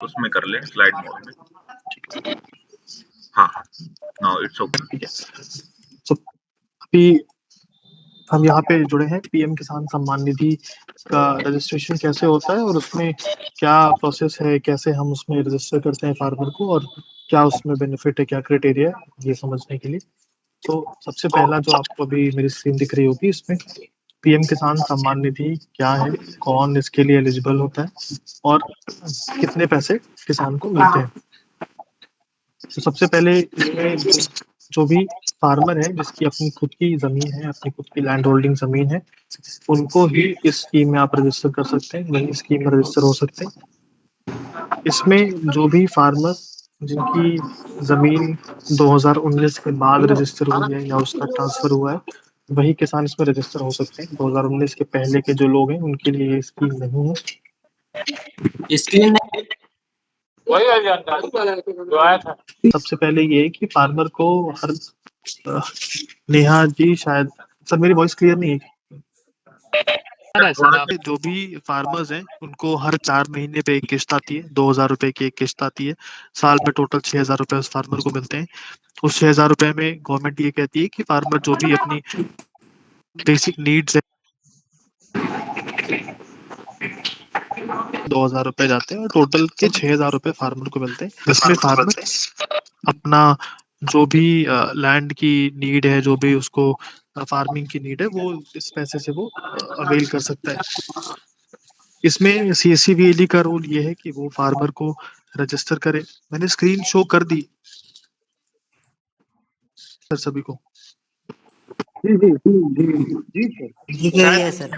उसमें कर लें स्लाइड मोड में। हाँ, नाउ इट्स ओके। तो अभी हम यहाँ पे जुड़े हैं पीएम किसान सम्मान निधि का रजिस्ट्रेशन कैसे होता है और उसमें क्या प्रोसेस है, कैसे हम उसमें रजिस्टर करते हैं फार्मर को और क्या उसमें बेनिफिट है, क्या क्राइटेरिया है, ये समझने के लिए। तो सबसे पहला जो आपको अभी मेरी स्क्रीन दिख रही होगी, इसमें पीएम किसान सम्मान निधि क्या है, कौन इसके लिए एलिजिबल होता है और कितने पैसे किसान को मिलते हैं। तो सबसे पहले इसमें जो भी फार्मर है जिसकी अपनी खुद की जमीन है, अपनी खुद की लैंड होल्डिंग जमीन है, उनको ही इस स्कीम में आप रजिस्टर कर सकते हैं, वही स्कीम में रजिस्टर हो सकते हैं। इसमें जो भी फार्मर जिनकी जमीन 2019 के बाद रजिस्टर हुई है या उसका ट्रांसफर हुआ है, वही किसान इसमें रजिस्टर हो सकते हैं। 2019 के पहले के जो लोग हैं उनके लिए ये स्कीम नहीं है। स्क्रीन सबसे पहले ये है कि फार्मर को हर नेहा जी, शायद सर मेरी वॉइस क्लियर नहीं है। जो भी फार्मर्स हैं उनको हर 4 महीने पे एक किस्त आती है, 2,000 रुपए की एक किस्त आती है। साल में टोटल 6,000 रुपए उस फार्मर को मिलते हैं। उस 6,000 रुपए में गवर्नमेंट ये कहती है कि फार्मर जो भी अपनी बेसिक नीड्स है 2,000 रुपए जाते हैं और टोटल के 6,000 रुपए फार्मर को मिलते हैं, जिसमें फार्मर अपना जो भी लैंड की नीड है, जो भी उसको फार्मिंग की नीड है, वो इस पैसे से वो अवेल कर सकता है। इसमें सीएससीवीएली का रोल ये है कि वो फार्मर को रजिस्टर करे। मैंने स्क्रीन शो कर दी सर सभी को।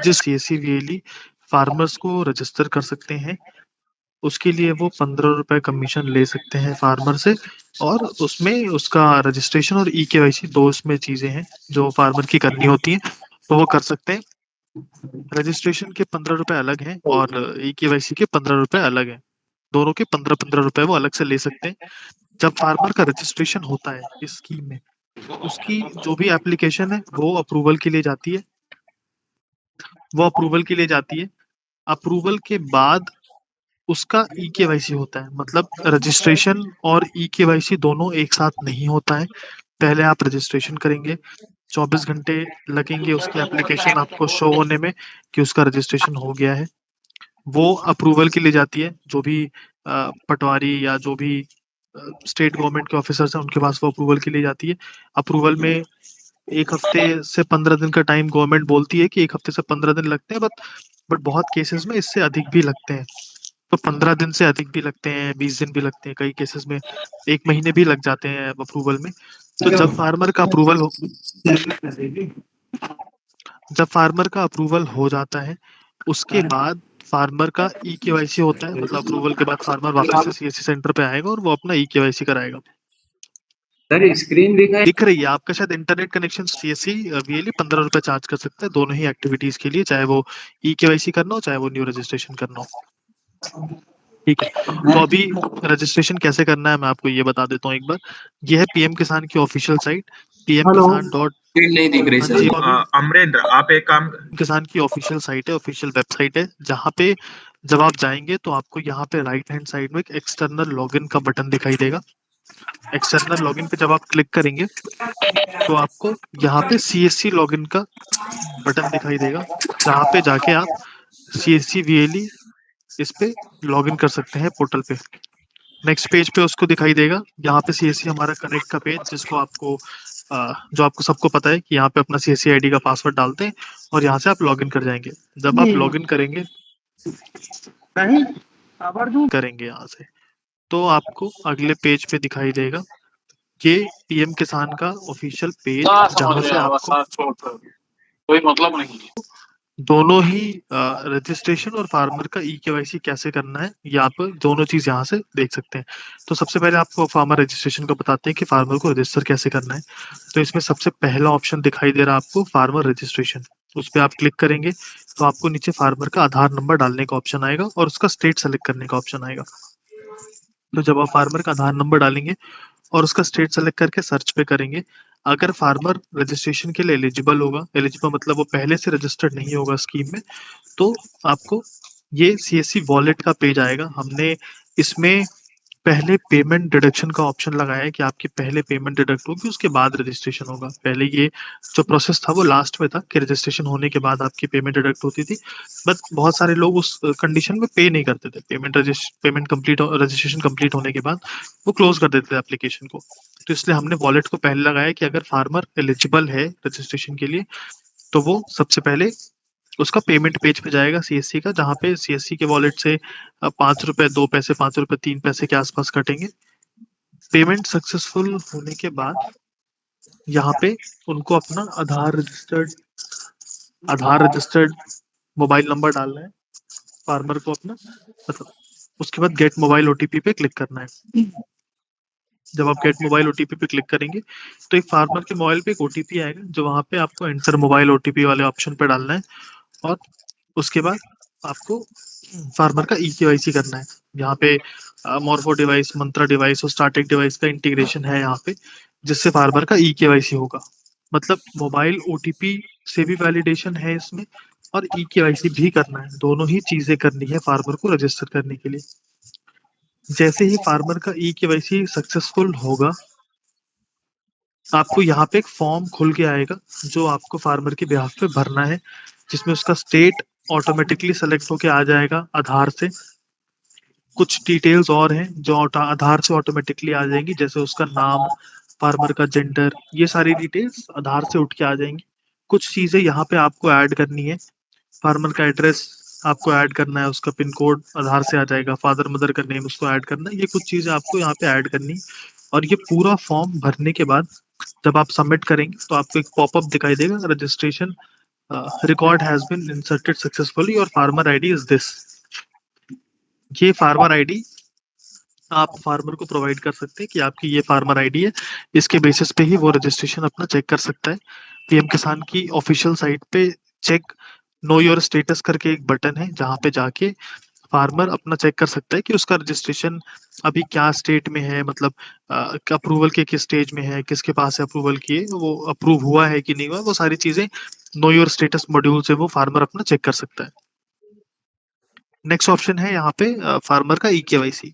जिस सीएससीवीएली फार्मर्स को रजिस्टर कर सकते हैं, उसके लिए वो 15 रुपए कमीशन ले सकते हैं फार्मर से, और उसमें उसका रजिस्ट्रेशन और ई-केवाईसी दो इसमें चीजें हैं जो फार्मर की करनी होती हैं, तो वो कर सकते हैं। रजिस्ट्रेशन के 15 रुपए अलग हैं और ई-केवाईसी के 15 रुपए अलग हैं। दोनों के 15-15 रुपए वो अलग से ले सकते हैं। जब फार्मर का रजिस्ट्रेशन होता है इस स्कीम में, तो उसकी जो भी एप्लीकेशन है वो अप्रूवल के लिए जाती है। अप्रूवल के बाद उसका ई-केवाईसी होता है। मतलब रजिस्ट्रेशन और ई-केवाईसी दोनों एक साथ नहीं होता है। पहले आप रजिस्ट्रेशन करेंगे, 24 घंटे लगेंगे उसकी एप्लीकेशन आपको शो होने में कि उसका रजिस्ट्रेशन हो गया है। वो अप्रूवल के लिए जाती है, जो भी पटवारी या जो भी स्टेट गवर्नमेंट के ऑफिसर्स हैं उनके पास वो अप्रूवल के लिए जाती है। अप्रूवल में 1 हफ्ते से 15 दिन का टाइम गवर्नमेंट बोलती है कि 1 हफ्ते से 15 दिन लगते हैं, बट बहुत केसेस में इससे अधिक भी लगते हैं। तो 15 दिन से अधिक भी लगते हैं, 20 दिन भी लगते हैं, कई केसेस में 1 महीने भी लग जाते हैं अप्रूवल में। तो जब फार्मर का अप्रूवल हो जाता है, उसके बाद फार्मर का ई-केवाईसी होता है। मतलब अप्रूवल के बाद फार्मर वापस से सीएससी सेंटर पे आएगा और वो अपना ई-केवाईसी कराएगा। सर स्क्रीन दिख रही है आपका शायद इंटरनेट कनेक्शन। सीएससी वीएलई 15 रुपए चार्ज कर सकता है दोनों ही एक्टिविटीज के लिए, चाहे वो ई-केवाईसी करना हो चाहे वो न्यू रजिस्ट्रेशन करना हो। ठीक है, तो अभी रजिस्ट्रेशन कैसे करना है मैं आपको ये बता देता हूँ एक बार। ये है पीएम किसान की ऑफिशियल साइट pmkisan. नहीं दिख रही सर। अमरेंद्र, आप एक काम किसान की ऑफिशियल साइट है, ऑफिशियल वेबसाइट है, जहाँ पे जब आप जाएंगे तो आपको यहाँ पे राइट हैंड साइड में एक एक्सटर्नल लॉगिन का बटन दिखाई देगा। एक्सटर्नल लॉगिन पे जब आप क्लिक करेंगे तो आपको यहाँ पे सीएससी लॉगिन का बटन दिखाई देगा, जहाँ पे जाके आप सीएससी वीएलई इस पे लॉगिन कर सकते हैं पोर्टल पे। नेक्स्ट पेज पे उसको दिखाई देगा, यहाँ पे सीएससी हमारा कनेक्ट का पेज, जिसको आपको जो आपको सबको पता है कि यहाँ पे अपना सीएससी आईडी का पासवर्ड डालते हैं और यहाँ से आप लॉगिन कर जाएंगे। जब आप लॉगिन करेंगे यहाँ से, तो आपको अगले पेज पे दिखाई देगा ये पीएम किसान का ऑफिशियल पेज, जहाँ से आपको कोई मतलब नहीं है। दोनों ही रजिस्ट्रेशन और फार्मर का ई-केवाईसी कैसे करना है, ये आप दोनों चीज यहाँ से देख सकते हैं। तो सबसे पहले आपको फार्मर रजिस्ट्रेशन का बताते हैं कि फार्मर को रजिस्टर कैसे करना है। तो इसमें सबसे पहला ऑप्शन दिखाई दे रहा है आपको फार्मर रजिस्ट्रेशन, उस पर आप क्लिक करेंगे तो आपको नीचे फार्मर का आधार नंबर डालने का ऑप्शन आएगा और उसका स्टेट सेलेक्ट करने का ऑप्शन आएगा। तो जब आप फार्मर का आधार नंबर डालेंगे और उसका स्टेट सेलेक्ट करके सर्च पे करेंगे, अगर फार्मर रजिस्ट्रेशन के लिए एलिजिबल होगा, एलिजिबल मतलब वो पहले से रजिस्टर्ड नहीं होगा स्कीम में, तो आपको ये सीएससी वॉलेट का पेज आएगा। हमने इसमें पहले पेमेंट डिडक्शन का ऑप्शन लगाया है कि आपकी पहले पेमेंट डिडक्ट होगी, उसके बाद रजिस्ट्रेशन होगा। पहले ये जो प्रोसेस था वो लास्ट में था कि रजिस्ट्रेशन होने के बाद आपकी पेमेंट डिडक्ट होती थी, बट बहुत सारे लोग उस कंडीशन में पे नहीं करते थे। पेमेंट कंप्लीट रजिस्ट्रेशन कंप्लीट होने के बाद वो क्लोज कर देते थे एप्लीकेशन को। तो इसलिए हमने वॉलेट को पहले लगाया कि अगर फार्मर एलिजिबल है रजिस्ट्रेशन के लिए तो वो सबसे पहले उसका पेमेंट पेज पे जाएगा सीएससी का, जहाँ पे सीएससी के वॉलेट से 5 रुपए 2 पैसे 5 रुपए 3 पैसे के आसपास कटेंगे। पेमेंट सक्सेसफुल होने के बाद यहाँ पे उनको अपना आधार रजिस्टर्ड मोबाइल नंबर डालना है फार्मर को अपना, मतलब उसके बाद गेट मोबाइल ओटीपी पे क्लिक करना है। जब आप गेट मोबाइल ओटीपी पे क्लिक करेंगे तो एक फार्मर के मोबाइल पे एक ओटीपी आएगा, जो वहाँ पे आपको एंटर मोबाइल ओटीपी वाले ऑप्शन पे डालना है और उसके बाद आपको फार्मर का ई-केवाईसी करना है। यहाँ पे मॉर्फो डिवाइस, मंत्रा डिवाइस और स्टार्टेक डिवाइस का इंटीग्रेशन है यहाँ पे, जिससे फार्मर का ई-केवाईसी होगा। मतलब मोबाइल ओटीपी से भी वैलिडेशन है इसमें और ई-केवाईसी भी करना है, दोनों ही चीजें करनी है फार्मर को रजिस्टर करने के लिए। जैसे ही फार्मर का ई-केवाईसी सक्सेसफुल होगा, आपको यहाँ पे एक फॉर्म खुल के आएगा जो आपको फार्मर के बिहाफ पे भरना है, जिसमें उसका स्टेट ऑटोमेटिकली सेलेक्ट होके आ जाएगा आधार से। कुछ डिटेल्स और हैं जो आधार से ऑटोमेटिकली आ जाएंगी, जैसे उसका नाम, फार्मर का जेंडर, ये सारी डिटेल्स आधार से उठ के आ जाएंगी। कुछ चीजें यहाँ पे आपको ऐड करनी है। फार्मर का एड्रेस आपको ऐड करना है, उसका पिन कोड आधार से आ जाएगा, फादर मदर का नेम उसको ऐड करना है। ये कुछ चीजें आपको यहाँ पे ऐड करनी है। और ये पूरा फॉर्म भरने के बाद जब आप सबमिट करेंगे तो आपको एक पॉपअप दिखाई देगा, registration record has been inserted successfully और फार्मर आईडी इज दिस। ये फार्मर आईडी आप फार्मर को प्रोवाइड कर सकते हैं कि आपकी ये फार्मर आईडी है। इसके बेसिस पे ही वो रजिस्ट्रेशन अपना चेक कर सकता है। पीएम किसान की ऑफिशियल साइट पे चेक नो योर स्टेटस करके एक बटन है, जहाँ पे जाके फार्मर अपना चेक कर सकता है कि उसका रजिस्ट्रेशन अभी क्या स्टेट में है, मतलब अप्रूवल के किस स्टेज में है, किसके पास है अप्रूवल किए, वो अप्रूव हुआ है कि नहीं हुआ, वो सारी चीजें नो योर स्टेटस मॉड्यूल से वो फार्मर अपना चेक कर सकता है। नेक्स्ट ऑप्शन है यहाँ पे फार्मर का ई-केवाईसी।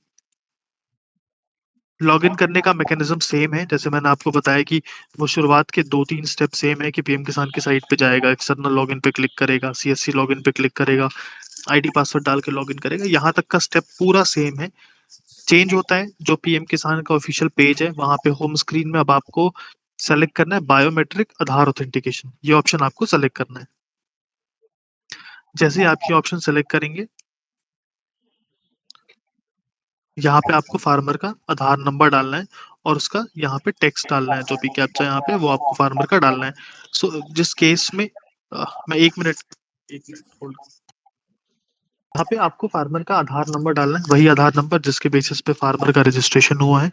लॉगिन करने का मैकेनिज्म सेम है, जैसे मैंने आपको बताया कि वो शुरुआत के 2-3 स्टेप सेम है कि पीएम किसान की साइट पे जाएगा, एक्सटर्नल लॉगिन पे क्लिक करेगा, सीएससी लॉगिन पे क्लिक करेगा, आईडी पासवर्ड डाल के लॉगिन करेगा। यहाँ तक का स्टेप पूरा सेम है। चेंज होता है जो पीएम किसान का ऑफिशियल पेज है, वहां पे होम स्क्रीन में अब आपको सेलेक्ट करना है बायोमेट्रिक आधार ऑथेंटिकेशन, ये ऑप्शन आपको सेलेक्ट करना है। जैसे ही आप ये ऑप्शन सेलेक्ट करेंगे, यहाँ पे आपको फार्मर का आधार नंबर डालना है और उसका यहाँ पे टेक्स्ट डालना है, जो भी कैप्चा यहाँ पे वो आपको फार्मर का डालना है। सो जिस केस में मैं एक मिनट होल्ड, यहाँ पे आपको फार्मर का आधार नंबर डालना है, वही आधार नंबर जिसके बेसिस पे फार्मर का रजिस्ट्रेशन हुआ है।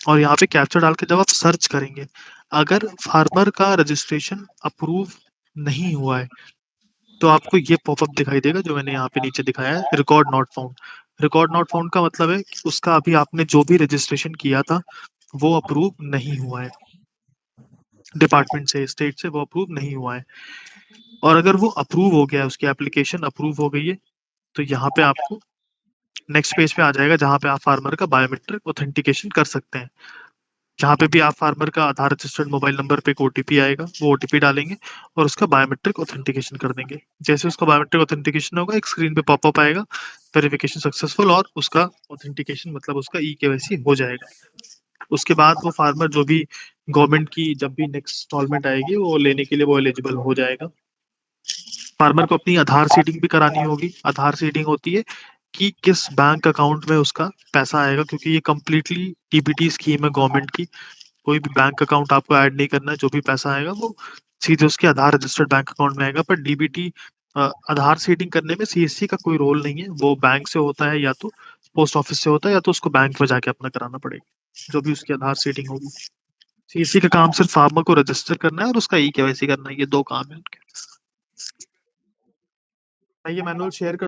और यहाँ पे कैप्चा डाल के जब आप सर्च करेंगे, अगर फार्मर का रजिस्ट्रेशन अप्रूव नहीं हुआ है तो आपको ये पॉपअप दिखाई देगा जो मैंने यहाँ पे नीचे दिखाया है, record not found. Record not found का मतलब है कि उसका अभी आपने जो भी रजिस्ट्रेशन किया था वो अप्रूव नहीं हुआ है, डिपार्टमेंट से, स्टेट से वो अप्रूव नहीं हुआ है। और अगर वो अप्रूव हो गया है, उसकी एप्लीकेशन अप्रूव हो गई है, तो यहाँ पे आपको नेक्स्ट पेज पे आ जाएगा जहाँ पे आप फार्मर का बायोमेट्रिक ऑथेंटिकेशन कर सकते हैं। जहाँ पे भी आप फार्मर का आधार रजिस्टर्ड मोबाइल नंबर पे एक ओटीपी आएगा, वो ओटीपी डालेंगे और उसका बायोमेट्रिक ऑथेंटिकेशन कर देंगे। जैसे उसका बायोमेट्रिक ऑथेंटिकेशन होगा, एक स्क्रीन पे पॉपअप आएगा, वेरिफिकेशन सक्सेसफुल, और उसका ऑथेंटिकेशन मतलब उसका ई-केवाईसी हो जाएगा। उसके बाद वो फार्मर जो भी गवर्नमेंट की जब भी नेक्स्ट इंस्टॉलमेंट आएगी वो लेने के लिए वो एलिजिबल हो जाएगा। फार्मर को अपनी आधार सीडिंग भी करानी होगी। आधार सीडिंग होती है कि किस बैंक अकाउंट में उसका पैसा आएगा, क्योंकि ये कंप्लीटली डीबीटी स्कीम है गवर्नमेंट की। कोई भी बैंक अकाउंट आपको ऐड नहीं करना है, जो भी पैसा आएगा वो सीधे उसके आधार रजिस्टर्ड बैंक अकाउंट में आएगा। पर डीबीटी आधार सीडिंग करने में सीएससी का कोई रोल नहीं है, वो बैंक से होता है या तो पोस्ट ऑफिस से होता है या तो उसको बैंक में जाके अपना कराना पड़ेगा, जो भी उसकी आधार सीडिंग होगी। सीएससी का काम सिर्फ फार्मर को रजिस्टर करना है और उसका ई-केवाईसी करना है, ये 2 काम है उनके। मैं ये मैनुअल शेयर कर